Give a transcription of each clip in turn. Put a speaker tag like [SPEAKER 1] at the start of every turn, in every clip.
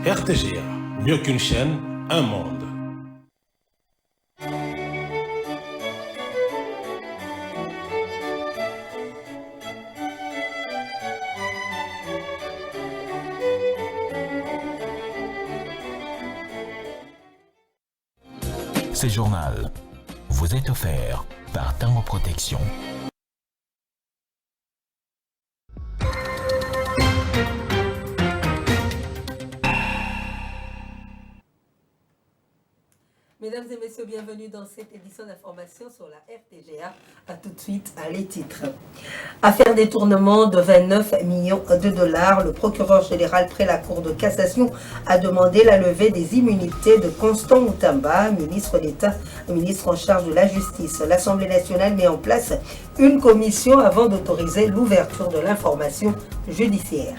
[SPEAKER 1] RTGA, mieux qu'une chaîne, un monde.
[SPEAKER 2] Ce journal vous est offert par Tango Protection.
[SPEAKER 3] Mesdames et messieurs, bienvenue dans cette édition d'information sur la RTGA. A tout de suite à les titres. Affaire détournement de 29 millions de dollars. Le procureur général près la Cour de cassation a demandé la levée des immunités de Constant Moutamba, ministre d'État, ministre en charge de la Justice. L'Assemblée nationale met en place une commission avant d'autoriser l'ouverture de l'information judiciaire.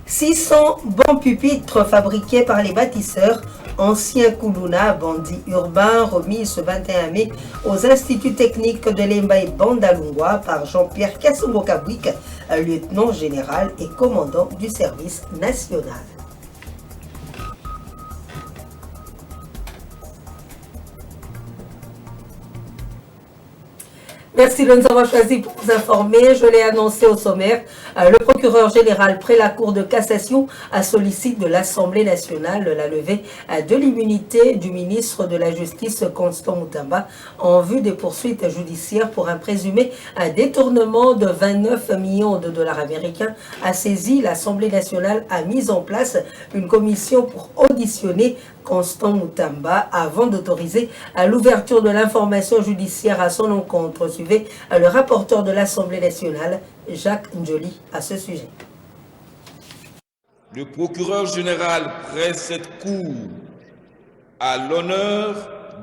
[SPEAKER 3] 600 bancs pupitres fabriqués par les bâtisseurs, anciens Koulouna, bandits urbains, remis ce 21 mai aux instituts techniques de Lemba et Bandalungwa par Jean-Pierre Kassongo-Kabwik, lieutenant général et commandant du service national. Merci de nous avoir choisi pour vous informer. Je l'ai annoncé au sommaire. Le procureur général près la Cour de cassation a sollicité de l'Assemblée nationale la levée de l'immunité du ministre de la Justice Constant Moutamba en vue des poursuites judiciaires pour un présumé détournement de 29 millions de dollars américains. A saisi, l'Assemblée nationale a mis en place une commission pour auditionner Constant Moutamba avant d'autoriser l'ouverture de l'information judiciaire à son encontre. Suivez le rapporteur de l'Assemblée nationale, Jacques Njoli, à ce sujet.
[SPEAKER 4] Le procureur général près cette cour a l'honneur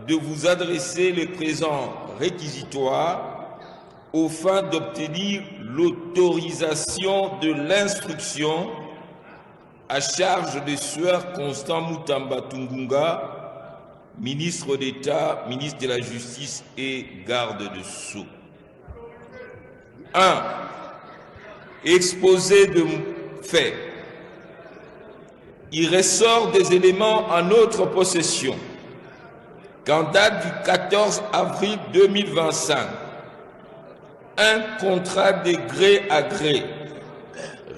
[SPEAKER 4] de vous adresser les présents réquisitoires aux fins d'obtenir l'autorisation de l'instruction à charge de Sieur Constant Moutamba Tungunga, ministre d'État, ministre de la Justice et garde de Sceaux. 1. Exposé de faits. Il ressort des éléments en notre possession qu'en date du 14 avril 2025, un contrat de gré à gré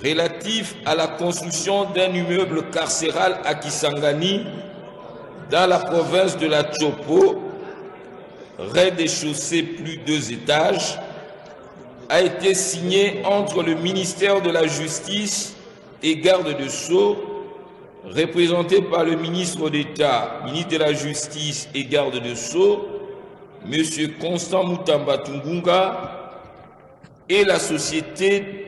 [SPEAKER 4] relatif à la construction d'un immeuble carcéral à Kisangani, dans la province de la Chopo, rez-de-chaussée plus 2 étages, a été signé entre le ministère de la Justice et garde de Sceaux, représenté par le ministre d'État, ministre de la Justice et garde de Sceaux, M. Constant Moutamba Tungunga, et la société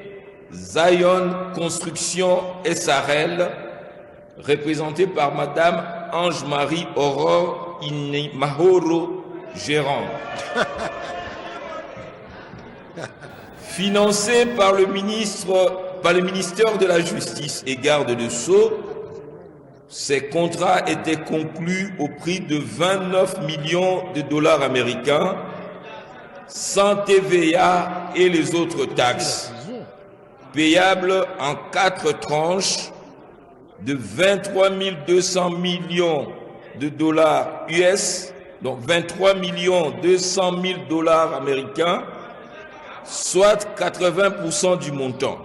[SPEAKER 4] Zion Construction SRL, représentée par Madame Ange-Marie Aurore Mahoro, gérante. Financé par le ministère de la Justice et garde de Sceaux, ces contrats étaient conclus au prix de 29 millions de dollars américains, sans TVA et les autres taxes, payables en 4 tranches de 23 200 millions de dollars US, donc 23 200 000 dollars américains, soit 80% du montant.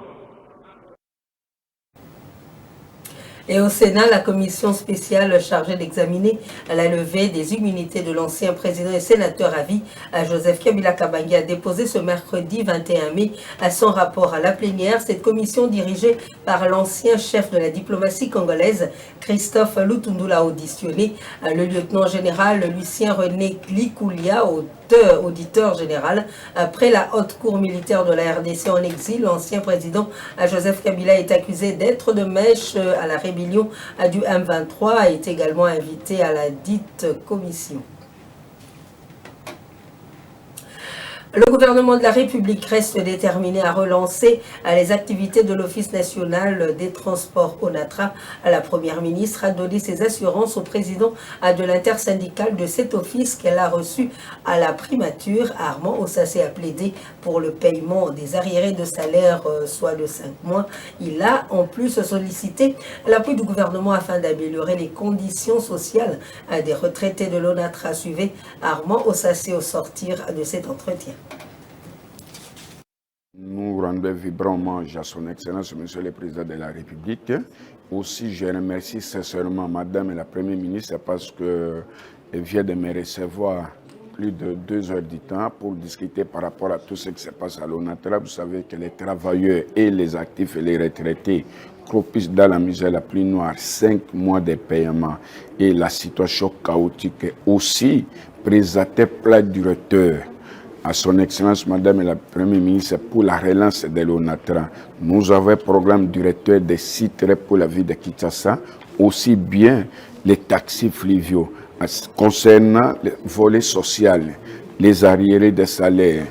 [SPEAKER 3] Et au Sénat, la commission spéciale chargée d'examiner la levée des immunités de l'ancien président et sénateur à vie, Joseph Kabila Kabange, a déposé ce mercredi 21 mai son rapport à la plénière. Cette commission, dirigée par l'ancien chef de la diplomatie congolaise, Christophe Lutundula, a auditionné le lieutenant général Lucien René Likoulia, auditeur général, après la haute cour militaire de la RDC en exil. L'ancien président Joseph Kabila est accusé d'être de mèche à la rébellion du M23, est également invité à la dite commission. Le gouvernement de la République reste déterminé à relancer les activités de l'Office national des transports ONATRA. La première ministre a donné ses assurances au président de l'intersyndicale de cet office qu'elle a reçu à la primature. Armand Ossacé a plaidé pour le paiement des arriérés de salaire, soit de 5 mois. Il a en plus sollicité l'appui du gouvernement afin d'améliorer les conditions sociales des retraités de l'ONATRA. Suivez Armand Ossacé au sortir de cet entretien.
[SPEAKER 5] Nous rendons vibrant hommage à son Excellence, Monsieur le Président de la République. Aussi, je remercie sincèrement Madame la Première ministre parce qu'elle vient de me recevoir plus de 2 heures du temps pour discuter par rapport à tout ce qui se passe à l'ONATRA. Vous savez que les travailleurs et les actifs et les retraités croupissent dans la misère la plus noire, 5 mois de paiement et la situation chaotique. Aussi, présenté plein directeur à son Excellence Madame la Première ministre pour la relance de l'ONATRA. Nous avons un programme directeur des sites pour la ville de Kinshasa, aussi bien les taxis fluviaux. Concernant le volet social, les arriérés des salaires,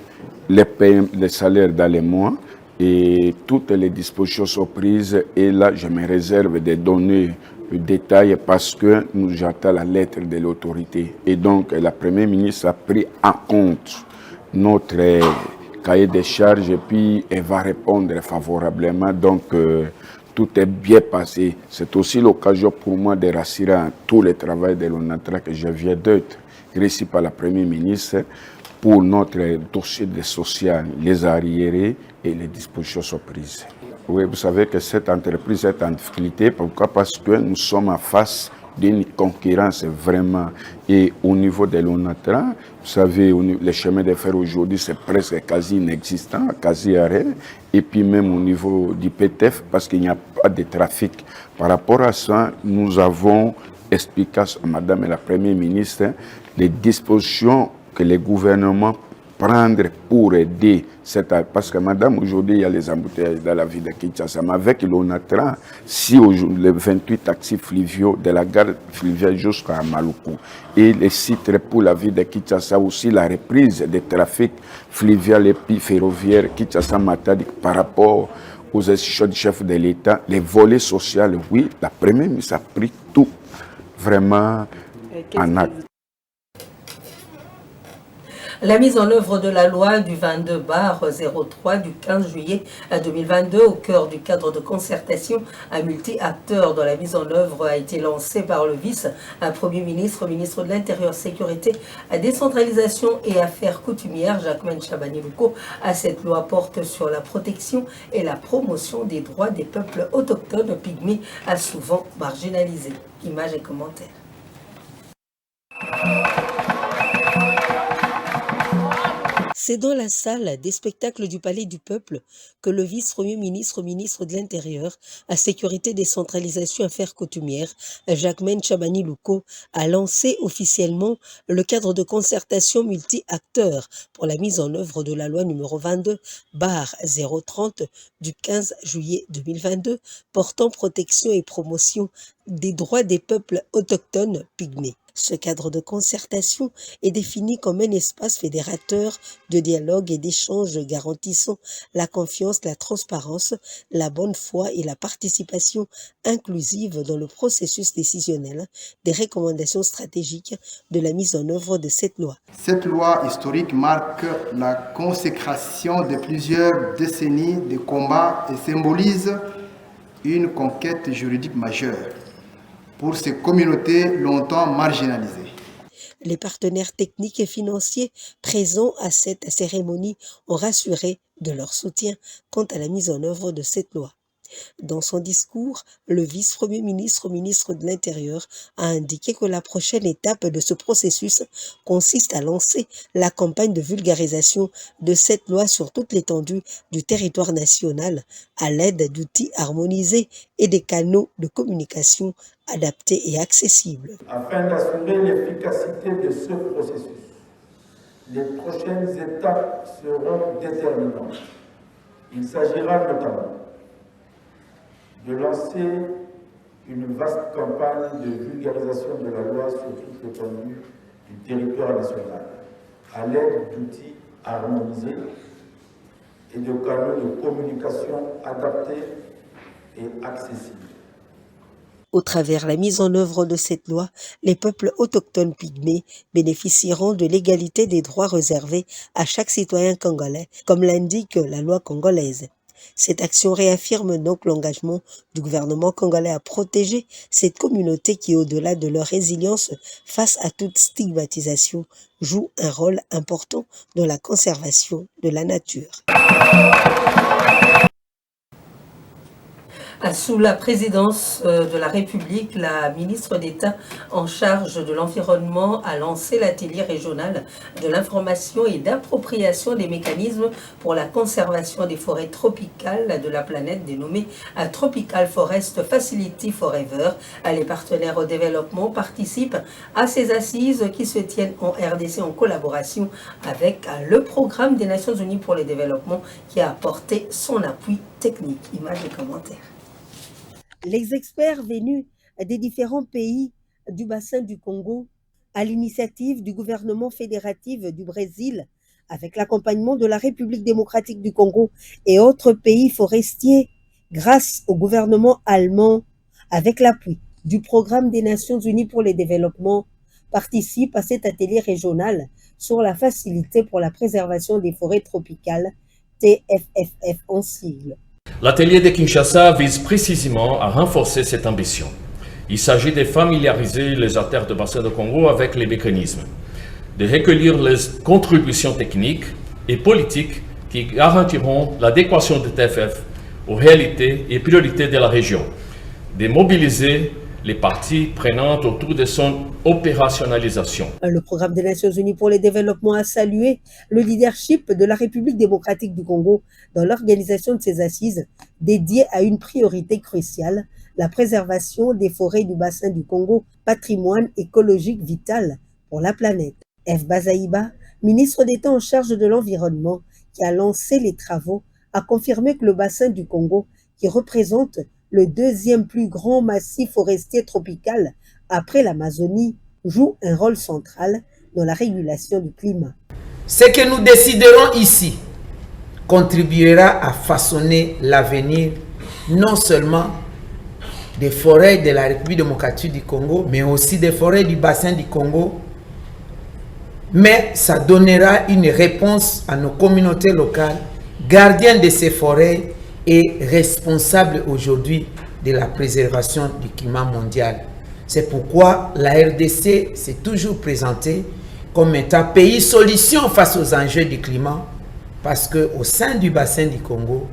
[SPEAKER 5] les salaires dans les mois et toutes les dispositions sont prises. Et là, je me réserve de donner le détail parce que nous attendons la lettre de l'autorité. Et donc, la Première ministre a pris en compte notre cahier des charges et puis elle va répondre favorablement. Donc, tout est bien passé. C'est aussi l'occasion pour moi de rassurer tout le travail de l'ONATRA que je viens d'être reçu par la Première ministre pour notre dossier de social, les arriérés et les dispositions sont prises. Oui, vous savez que cette entreprise est en difficulté. Pourquoi? Parce que nous sommes en face d'une concurrence vraiment. Et au niveau de l'ONATRA, vous savez, les chemins de fer aujourd'hui, c'est presque quasi inexistant, quasi arrêt. Et puis même au niveau du PTF, parce qu'il n'y a pas de trafic. Par rapport à ça, nous avons expliqué à Madame la Première ministre les dispositions que le gouvernement prendre pour aider parce que Madame, aujourd'hui, il y a les embouteillages dans la ville de Kinshasa. Mais avec l'ONATRA, si les 28 taxis fluviaux de la gare fluviale jusqu'à Maluku et les sites pour la ville de Kinshasa, aussi la reprise des trafics fluvial et puis ferroviaire Kinshasa-Matadi par rapport aux institutions du chef de l'État, les volets sociaux, oui, la Première ministre a pris tout vraiment en acte.
[SPEAKER 3] La mise en œuvre de la loi du 22/03 du 15 juillet 2022 au cœur du cadre de concertation à multi-acteurs dont la mise en œuvre a été lancée par le vice-premier ministre, ministre de l'Intérieur, Sécurité, Décentralisation et Affaires coutumières, Jacquemain Chabani-Louko. Cette loi porte sur la protection et la promotion des droits des peuples autochtones pygmées souvent marginalisés. Images et commentaires. C'est dans la salle des spectacles du Palais du Peuple que le vice-premier ministre, ministre de l'Intérieur, à Sécurité, Décentralisation, Affaires coutumières, Jacquemain Chabani-Louko, a lancé officiellement le cadre de concertation multi-acteurs pour la mise en œuvre de la loi numéro 22/030 du 15 juillet 2022 portant protection et promotion des droits des peuples autochtones pygmées. Ce cadre de concertation est défini comme un espace fédérateur de dialogue et d'échange garantissant la confiance, la transparence, la bonne foi et la participation inclusive dans le processus décisionnel des recommandations stratégiques de la mise en œuvre de cette loi.
[SPEAKER 6] Cette loi historique marque la consécration de plusieurs décennies de combats et symbolise une conquête juridique majeure pour ces communautés longtemps marginalisées.
[SPEAKER 3] Les partenaires techniques et financiers présents à cette cérémonie ont rassuré de leur soutien quant à la mise en œuvre de cette loi. Dans son discours, le vice-premier ministre, ministre de l'Intérieur, a indiqué que la prochaine étape de ce processus consiste à lancer la campagne de vulgarisation de cette loi sur toute l'étendue du territoire national à l'aide d'outils harmonisés et des canaux de communication adaptés et accessibles.
[SPEAKER 7] Afin d'assurer l'efficacité de ce processus, les prochaines étapes seront déterminantes. Il s'agira notamment de lancer une vaste campagne de vulgarisation de la loi sur toute l'étendue du territoire national, à l'aide d'outils harmonisés et de canaux de communication adaptés et accessibles.
[SPEAKER 8] Au travers la mise en œuvre de cette loi, les peuples autochtones pygmées bénéficieront de l'égalité des droits réservés à chaque citoyen congolais, comme l'indique la loi congolaise. Cette action réaffirme donc l'engagement du gouvernement congolais à protéger cette communauté qui, au-delà de leur résilience face à toute stigmatisation, joue un rôle important dans la conservation de la nature.
[SPEAKER 3] Sous la présidence de la République, la ministre d'État en charge de l'environnement a lancé l'atelier régional de l'information et d'appropriation des mécanismes pour la conservation des forêts tropicales de la planète dénommé Tropical Forest Facility Forever. Les partenaires au développement participent à ces assises qui se tiennent en RDC en collaboration avec le Programme des Nations Unies pour le développement qui a apporté son appui technique. Images et commentaires.
[SPEAKER 8] Les experts venus des différents pays du bassin du Congo, à l'initiative du gouvernement fédératif du Brésil, avec l'accompagnement de la République démocratique du Congo et autres pays forestiers, grâce au gouvernement allemand, avec l'appui du Programme des Nations Unies pour le développement, participent à cet atelier régional sur la facilité pour la préservation des forêts tropicales, TFFF en sigle.
[SPEAKER 9] L'atelier de Kinshasa vise précisément à renforcer cette ambition. Il s'agit de familiariser les acteurs du bassin du Congo avec les mécanismes, de recueillir les contributions techniques et politiques qui garantiront l'adéquation du TFF aux réalités et priorités de la région, de mobiliser les parties prenantes autour de son opérationnalisation.
[SPEAKER 8] Le Programme des Nations Unies pour le développement a salué le leadership de la République démocratique du Congo dans l'organisation de ces assises dédiées à une priorité cruciale, la préservation des forêts du bassin du Congo, patrimoine écologique vital pour la planète. F. Bazaïba, ministre d'État en charge de l'environnement, qui a lancé les travaux, a confirmé que le bassin du Congo, qui représente le deuxième plus grand massif forestier tropical après l'Amazonie, joue un rôle central dans la régulation du climat.
[SPEAKER 10] Ce que nous déciderons ici contribuera à façonner l'avenir non seulement des forêts de la République démocratique du Congo, mais aussi des forêts du bassin du Congo. Mais ça donnera une réponse à nos communautés locales, gardiennes de ces forêts et responsable aujourd'hui de la préservation du climat mondial. C'est pourquoi la RDC s'est toujours présentée comme étant pays solution face aux enjeux du climat, parce qu'au sein du bassin du Congo,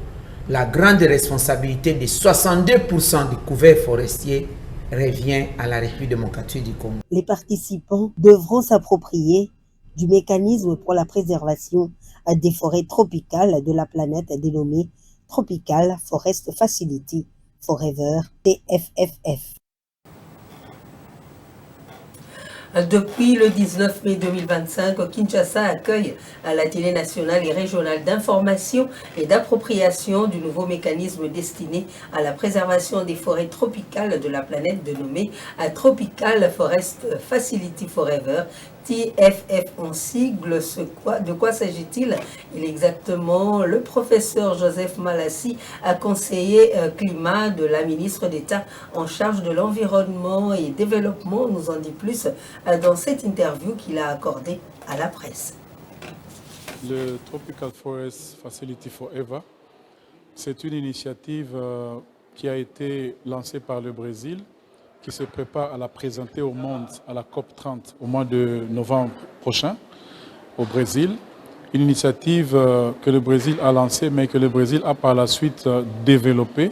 [SPEAKER 10] la grande responsabilité de 62% du couvert forestier revient à la République démocratique du Congo.
[SPEAKER 8] Les participants devront s'approprier du mécanisme pour la préservation des forêts tropicales de la planète dénommé Tropical Forest Facility Forever, TFFF.
[SPEAKER 3] Depuis le 19 mai 2025, Kinshasa accueille l'atelier national et régional d'information et d'appropriation du nouveau mécanisme destiné à la préservation des forêts tropicales de la planète dénommé Tropical Forest Facility Forever, TFF en sigle. De quoi s'agit-il? Il est exactement le professeur Joseph Malassi, conseiller climat de la ministre d'État en charge de l'environnement et développement, nous en dit plus dans cette interview qu'il a accordée à la presse.
[SPEAKER 11] Le Tropical Forest Facility Forever, c'est une initiative qui a été lancée par le Brésil, qui se prépare à la présenter au monde à la COP30 au mois de novembre prochain au Brésil. Une initiative que le Brésil a lancée, mais que le Brésil a par la suite développée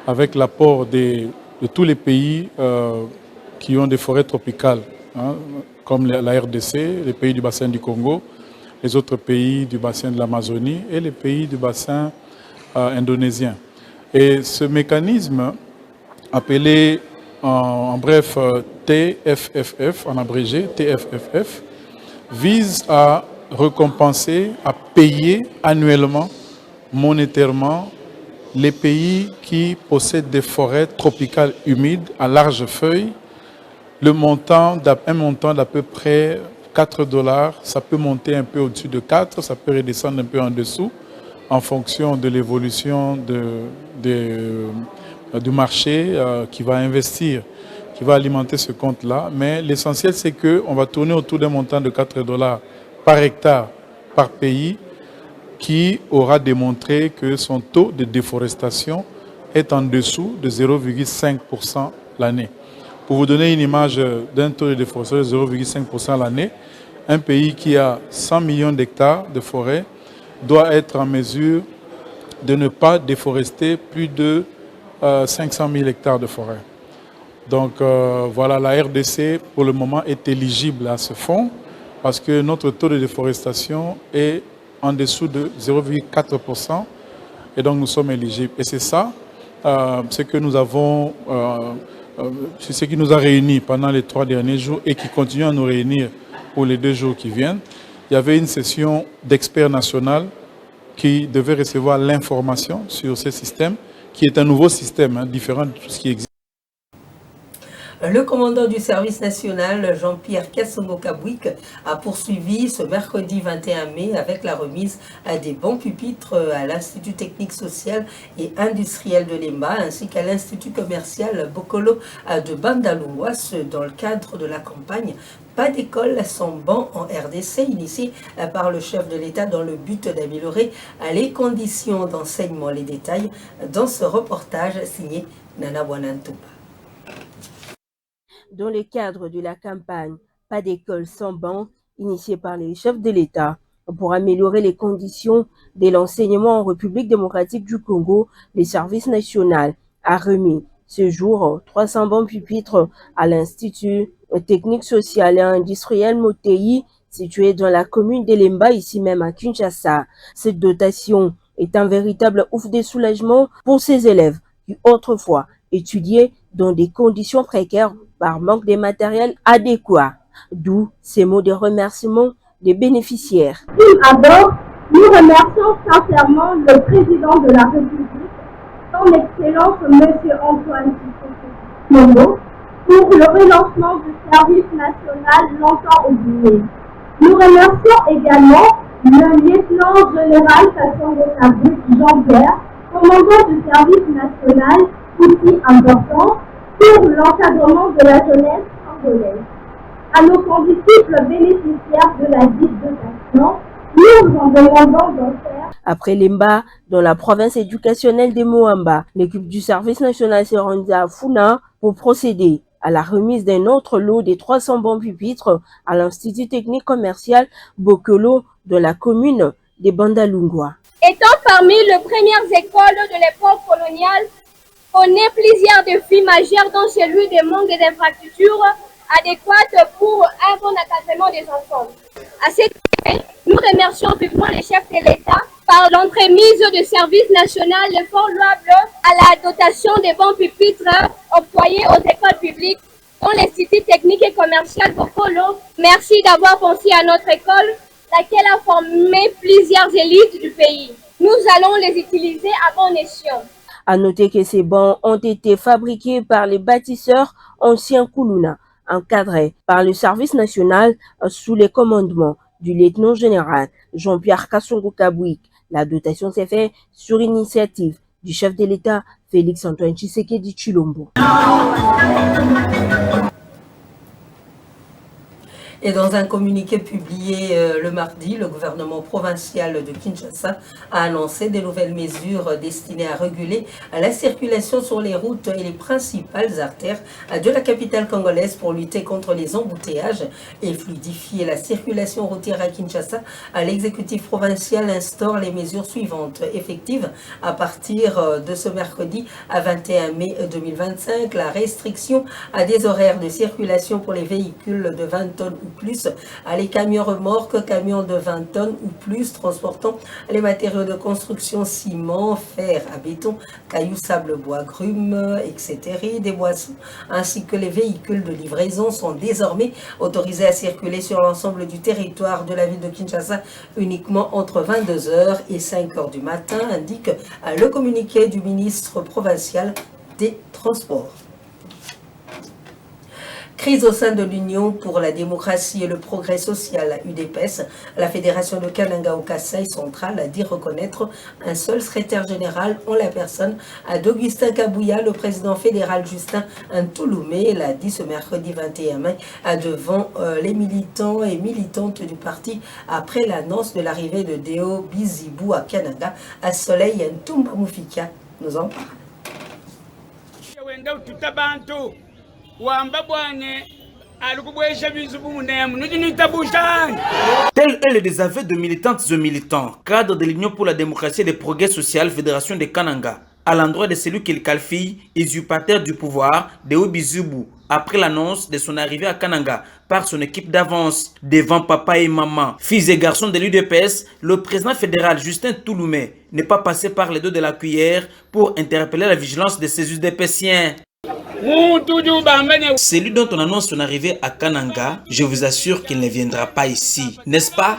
[SPEAKER 11] avec l'apport de tous les pays qui ont des forêts tropicales, hein, comme la RDC, les pays du bassin du Congo, les autres pays du bassin de l'Amazonie et les pays du bassin indonésien. Et ce mécanisme appelé en bref TFFF, en abrégé TFFF, vise à récompenser, à payer annuellement, monétairement, les pays qui possèdent des forêts tropicales humides à larges feuilles, un montant d'à peu près $4, ça peut monter un peu au-dessus de 4, ça peut redescendre un peu en dessous en fonction de l'évolution du marché qui va investir, qui va alimenter ce compte-là. Mais l'essentiel, c'est qu'on va tourner autour d'un montant de $4 par hectare par pays qui aura démontré que son taux de déforestation est en dessous de 0,5% l'année. Pour vous donner une image d'un taux de déforestation de 0,5% l'année, un pays qui a 100 millions d'hectares de forêt doit être en mesure de ne pas déforester plus de 500 000 hectares de forêt. Donc voilà, la RDC pour le moment est éligible à ce fonds parce que notre taux de déforestation est en dessous de 0,4% et donc nous sommes éligibles. Et c'est ça, ce que nous avons, c'est ce qui nous a réunis pendant les 3 derniers jours et qui continue à nous réunir pour les 2 jours qui viennent. Il y avait une session d'experts nationaux qui devait recevoir l'information sur ce système, qui est un nouveau système, différent de tout ce qui existe.
[SPEAKER 3] Le commandant du service national, Jean-Pierre Kassongo-Kabouik, a poursuivi ce mercredi 21 mai avec la remise des bons pupitres à l'Institut technique social et industriel de Lemba ainsi qu'à l'Institut commercial Bokolo de Bandalungwas dans le cadre de la campagne Pas d'école sans banc en RDC, initiée par le chef de l'État dans le but d'améliorer les conditions d'enseignement. Les détails dans ce reportage signé Nana Wanantoupa.
[SPEAKER 12] Dans le cadre de la campagne Pas d'école sans banc, initiée par les chefs de l'État pour améliorer les conditions de l'enseignement en République démocratique du Congo, le service national a remis ce jour 300 bons pupitres à l'Institut technique social et industriel Motei, situé dans la commune de Lemba, ici même à Kinshasa. Cette dotation est un véritable ouf de soulagement pour ces élèves qui autrefois étudiaient dans des conditions précaires par manque de matériel adéquat. D'où ces mots de remerciement des bénéficiaires.
[SPEAKER 13] D'abord, nous remercions sincèrement le président de la République, son Excellence M. Antoine Tshisekedi pour le relancement du service national longtemps oublié. Nous remercions également le lieutenant général Kassongo-Kabouik Jean-Pierre, commandant du service national, outil important pour l'encadrement de la jeunesse congolaise. À nos condisciples bénéficiaires de la dite dotation, nous en demandons d'en faire.
[SPEAKER 12] Après Lemba, dans la province éducationnelle de Moamba, l'équipe du service national s'est rendue à Funa pour procéder à la remise d'un autre lot de 300 bons pupitres à l'Institut technique commercial Bokolo de la commune de Bandalungwa.
[SPEAKER 13] Étant parmi les premières écoles de l'époque coloniale, on est plusieurs défis majeurs dont celui des manques d'infrastructures adéquates pour un bon encadrement des enfants. À cet effet, nous remercions vivement les chefs de l'État par l'entremise du service national l'effort louable à la dotation des bons pupitres octroyés aux écoles publiques dont l'Institut technique et commercial Bokolo. Merci d'avoir pensé à notre école, laquelle a formé plusieurs élites du pays. Nous allons les utiliser à bon escient.
[SPEAKER 12] À noter que ces bancs ont été fabriqués par les bâtisseurs anciens Koulouna, encadrés par le service national sous les commandements du lieutenant général Jean-Pierre Kassongo-Kabouik. La dotation s'est faite sur initiative du chef de l'État Félix Antoine Tshisekedi Tshilombo.
[SPEAKER 3] Et dans un communiqué publié le mardi, le gouvernement provincial de Kinshasa a annoncé des nouvelles mesures destinées à réguler la circulation sur les routes et les principales artères de la capitale congolaise pour lutter contre les embouteillages et fluidifier la circulation routière à Kinshasa. L'exécutif provincial instaure les mesures suivantes effectives à partir de ce mercredi à 21 mai 2025. La restriction à des horaires de circulation pour les véhicules de 20 tonnes ou plus, les camions remorques, camions de 20 tonnes ou plus transportant les matériaux de construction, ciment, fer à béton, cailloux, sable, bois, grumes, etc. Des boissons, ainsi que les véhicules de livraison sont désormais autorisés à circuler sur l'ensemble du territoire de la ville de Kinshasa uniquement entre 22h et 5h du matin, indique le communiqué du ministre provincial des Transports. Crise au sein de l'Union pour la démocratie et le progrès social, UDPS. La Fédération de Kananga au Kasaï central a dit reconnaître un seul secrétaire général en la personne d'Augustin Kabouya. Le président fédéral Justin Ntouloumé l'a dit ce mercredi 21 mai devant les militants et militantes du parti après l'annonce de l'arrivée de Deo Bizibou à Kananga. À Soleil Ntumba Moufika nous en parle.
[SPEAKER 14] Tel est le désaveu de militantes et militants, cadres de l'Union pour la démocratie et le progrès social, Fédération de Kananga, à l'endroit de celui qu'il qualifie usurpateur du pouvoir, Deo Bizibou, après l'annonce de son arrivée à Kananga par son équipe d'avance. Devant papa et maman, fils et garçons de l'UDPS, le président fédéral Justin Ntouloumé n'est pas passé par les deux de la cuillère pour interpeller la vigilance de ses UDPSiens. Celui dont on annonce son arrivée à Kananga, je vous assure qu'il ne viendra pas ici, n'est-ce pas?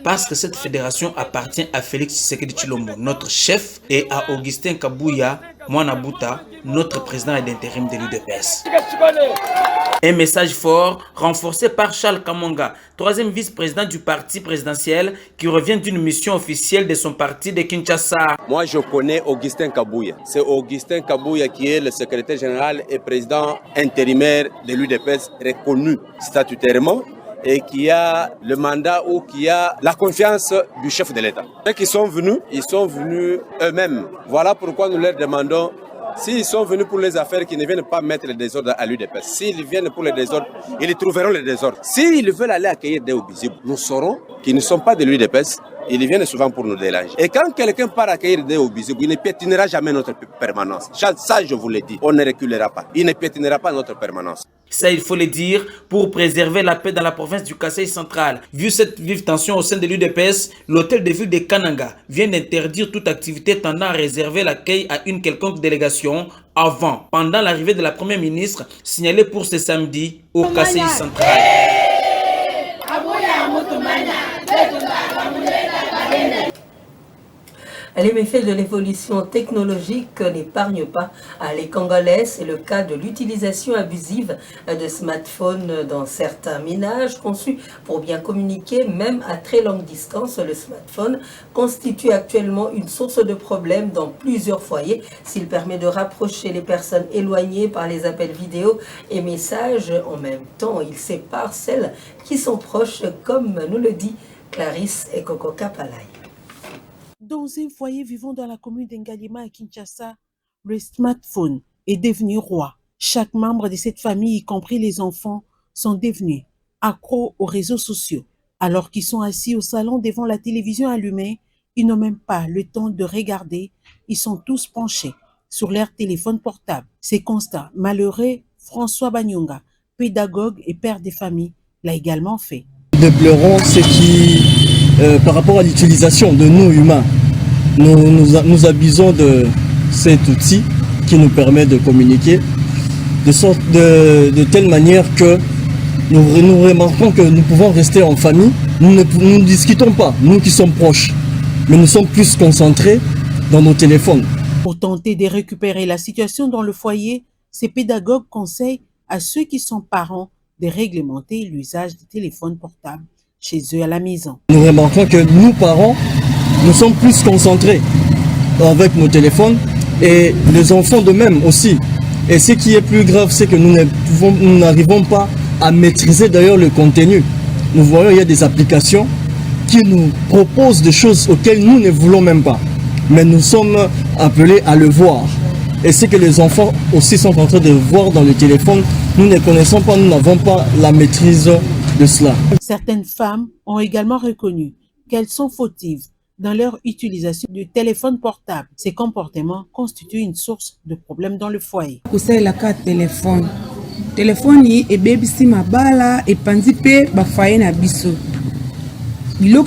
[SPEAKER 14] Parce que cette fédération appartient à Félix Tshisekedi Tshilombo, notre chef, et à Augustin Kabouya Mwanabuta, notre président et d'intérim de l'UDPS. Un message fort, renforcé par Charles Kamonga, troisième vice-président du parti présidentiel, qui revient d'une mission officielle de son parti de Kinshasa.
[SPEAKER 15] Moi, je connais Augustin Kabouya. C'est Augustin Kabouya qui est le secrétaire général et président intérimaire de l'UDPS, reconnu statutairement, et qui a le mandat ou qui a la confiance du chef de l'État. Ceux qui sont venus, ils sont venus eux-mêmes. Voilà pourquoi nous leur demandons, s'ils sont venus pour les affaires, qu'ils ne viennent pas mettre le désordre à l'UDPS. S'ils viennent pour les désordres, ils trouveront le désordre. S'ils veulent aller accueillir Deo Bizibou, nous saurons qu'ils ne sont pas de l'UDPS. Ils viennent souvent pour nous déranger. Et quand quelqu'un part accueillir Deo Bizibou, il ne piétinera jamais notre permanence. Ça, je vous l'ai dit, on ne reculera pas. Il ne piétinera pas notre permanence.
[SPEAKER 14] Ça, il faut le dire, pour préserver la paix dans la province du Kasaï central. Vu cette vive tension au sein de l'UDPS, l'hôtel de ville de Kananga vient d'interdire toute activité tendant à réserver l'accueil à une quelconque délégation avant, pendant l'arrivée de la première ministre, signalée pour ce samedi au Kasaï central.
[SPEAKER 3] Les méfaits de l'évolution technologique n'épargnent pas les Congolais. C'est le cas de l'utilisation abusive de smartphones dans certains ménages conçus pour bien communiquer, même à très longue distance. Le smartphone constitue actuellement une source de problèmes dans plusieurs foyers. S'il permet de rapprocher les personnes éloignées par les appels vidéo et messages, en même temps, il sépare celles qui sont proches, comme nous le dit Clarisse et Coco Kapalai.
[SPEAKER 16] Dans un foyer vivant dans la commune d'Ngalima à Kinshasa, le smartphone est devenu roi. Chaque membre de cette famille, y compris les enfants, sont devenus accros aux réseaux sociaux. Alors qu'ils sont assis au salon devant la télévision allumée, ils n'ont même pas le temps de regarder. Ils sont tous penchés sur leur téléphone portable. Ces constats malheureux, François Banyonga, pédagogue et père de famille, l'a également fait.
[SPEAKER 17] Déplorons ce qui, par rapport à l'utilisation de nous humains, nous abusons de cet outil qui nous permet de communiquer de telle manière que nous remarquons que nous pouvons rester en famille. Nous ne discutons pas, nous qui sommes proches, mais nous sommes plus concentrés dans nos téléphones.
[SPEAKER 16] Pour tenter de récupérer la situation dans le foyer, ces pédagogues conseillent à ceux qui sont parents de réglementer l'usage des téléphones portables chez eux à la maison.
[SPEAKER 17] Nous remarquons que nous, parents, nous sommes plus concentrés avec nos téléphones et les enfants de même aussi. Et ce qui est plus grave, c'est que nous n'arrivons pas à maîtriser d'ailleurs le contenu. Nous voyons, il y a des applications qui nous proposent des choses auxquelles nous ne voulons même pas. Mais nous sommes appelés à le voir. Et ce que les enfants aussi sont en train de voir dans le téléphone, nous ne connaissons pas, nous n'avons pas la maîtrise de cela.
[SPEAKER 16] Certaines femmes ont également reconnu qu'elles sont fautives dans leur utilisation du téléphone portable. Ces comportements constituent une source de problèmes dans le foyer.
[SPEAKER 18] Téléphone et bébisi mabala et panzipe ba foyer na biso. Nous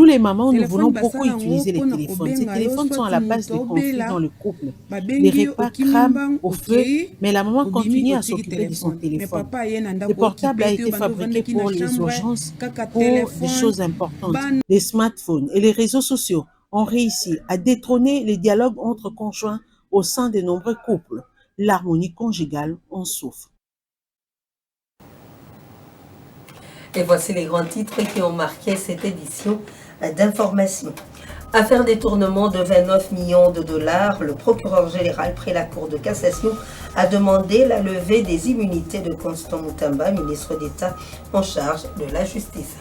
[SPEAKER 16] les mamans, nous voulons beaucoup utiliser les téléphones. Ces téléphones sont à la base des conflits dans le couple. Les repas crament au feu, mais la maman continue à s'occuper de son téléphone. Le portable a été fabriqué pour les urgences, pour des choses importantes. Les smartphones et les réseaux sociaux ont réussi à détrôner les dialogues entre conjoints au sein de nombreux couples. L'harmonie conjugale en souffre.
[SPEAKER 3] Et voici les grands titres qui ont marqué cette édition d'information. Affaire détournement de 29 millions de dollars, le procureur général près la Cour de cassation a demandé la levée des immunités de Constant Moutamba, ministre d'État en charge de la justice.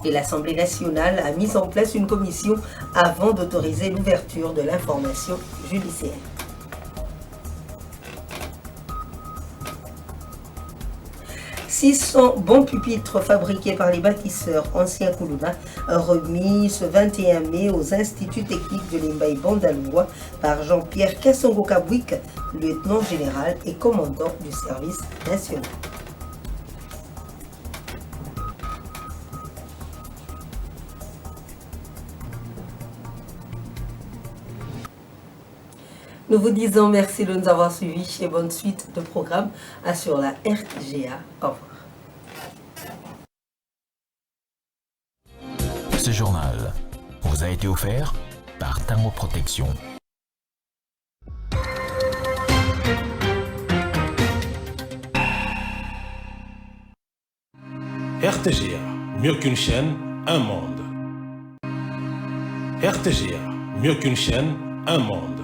[SPEAKER 3] Et l'Assemblée nationale a mis en place une commission avant d'autoriser l'ouverture de l'information judiciaire. « 600 bons pupitres fabriqués par les bâtisseurs anciens Koulouna, remis ce 21 mai aux instituts techniques de l'Imbaï Bandaloua par Jean-Pierre Kassongo-Kabouik, lieutenant général et commandant du service national. Nous vous disons merci de nous avoir suivis et bonne suite de programme sur la RTGA. Au revoir.
[SPEAKER 2] Ce journal vous a été offert par Tango Protection.
[SPEAKER 1] RTGA, mieux qu'une chaîne, un monde. RTGA, mieux qu'une chaîne, un monde.